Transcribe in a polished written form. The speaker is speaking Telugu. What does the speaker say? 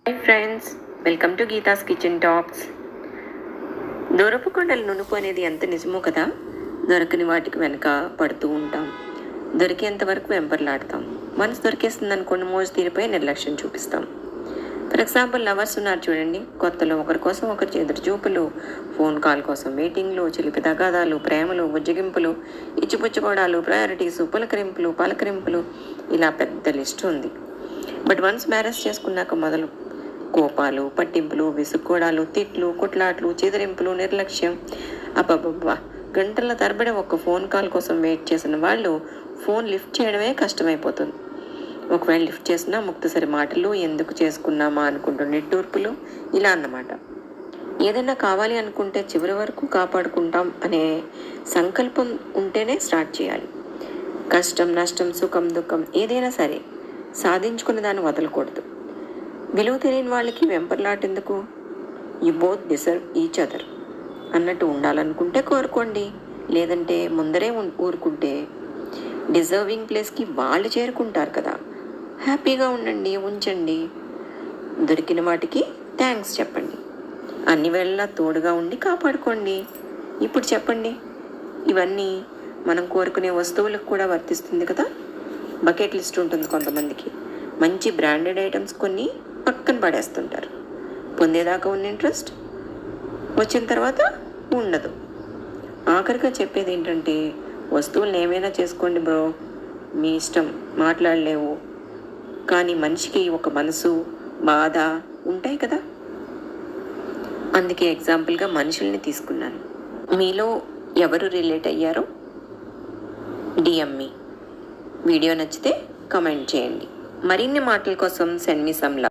Hi friends, welcome to Geetha's kitchen talks. దూరపు కొండల నునుపు అనేది ఎంత నిజమో కదా. దొరకని వాటికి వెనక పడుతూ ఉంటాం, దొరికేంత వరకు వెంపర్లాడతాం. మనసు దొరికేస్తుంది అనుకోండి, మోజు తీరిపోయి నిర్లక్ష్యం చూపిస్తాం. ఫర్ ఎగ్జాంపుల్, లవర్స్ ఉన్నారు చూడండి. కొత్తలో ఒకరి కోసం ఒకరి ఎదురు చూపులు, ఫోన్ కాల్ కోసం వెయిటింగ్లు, చిలిపి తగాదాలు, ప్రేమలు, బుజ్జగింపులు, ఇచ్చిపుచ్చుకోవడాలు, ప్రయారిటీసు, పలకరింపులు, ఇలా పెద్ద లిస్ట్ ఉంది. బట్ వన్స్ మ్యారేజ్ చేసుకున్నాక మొదలు కోపాలు, పట్టింపులు, విసుక్కోడాలు, తిట్లు, కొట్లాట్లు, చెదిరింపులు, నిర్లక్ష్యం. అబ్బబ్బబ్బా, గంటల తరబడి ఒక్క ఫోన్ కాల్ కోసం వెయిట్ చేసిన వాళ్ళు ఫోన్ లిఫ్ట్ చేయడమే కష్టమైపోతుంది. ఒకవేళ లిఫ్ట్ చేసినా ముక్తసరి మాటలు, ఎందుకు చేసుకున్నామా అనుకుంటూ నిట్టూర్పులు, ఇలా అన్నమాట. ఏదైనా కావాలి అనుకుంటే చివరి వరకు కాపాడుకుంటాం అనే సంకల్పం ఉంటేనే స్టార్ట్ చేయాలి. కష్టం, నష్టం, సుఖం, దుఃఖం ఏదైనా సరే సాధించుకునే దాన్ని వదలకూడదు. విలువ తెలియని వాళ్ళకి వెంపర్లాటెందుకు? You both deserve each other అన్నట్టు ఉండాలనుకుంటే కోరుకోండి, లేదంటే ముందరే ఊరుకుంటే డిజర్వింగ్ ప్లేస్కి వాళ్ళు చేరుకుంటారు కదా. హ్యాపీగా ఉండండి, ఉంచండి. దొరికిన వాటికి థ్యాంక్స్ చెప్పండి. అన్ని వేళలా తోడుగా ఉండి కాపాడుకోండి. ఇప్పుడు చెప్పండి, ఇవన్నీ మనం కోరుకునే వస్తువులకు కూడా వర్తిస్తుంది కదా. బకెట్ లిస్ట్ ఉంటుంది కొంతమందికి. మంచి బ్రాండెడ్ ఐటమ్స్ కొన్ని పక్కన పడేస్తుంటారు. పొందేదాకా ఉన్న ఇంట్రెస్ట్ వచ్చిన తర్వాత ఉండదు. ఆఖరిగా చెప్పేది ఏంటంటే, వస్తువులను ఏమైనా చేసుకోండి బ్రో, మీ ఇష్టం, మాట్లాడలేవు. కానీ మనిషికి ఒక మనసు, బాధ ఉంటాయి కదా. అందుకే ఎగ్జాంపుల్గా మనుషుల్ని తీసుకున్నాను. మీలో ఎవరు రిలేట్ అయ్యారో డిఎం మీ. వీడియో నచ్చితే కమెంట్ చేయండి. మరిన్ని మాటల కోసం సెండ్ మీ సమ్ లవ్.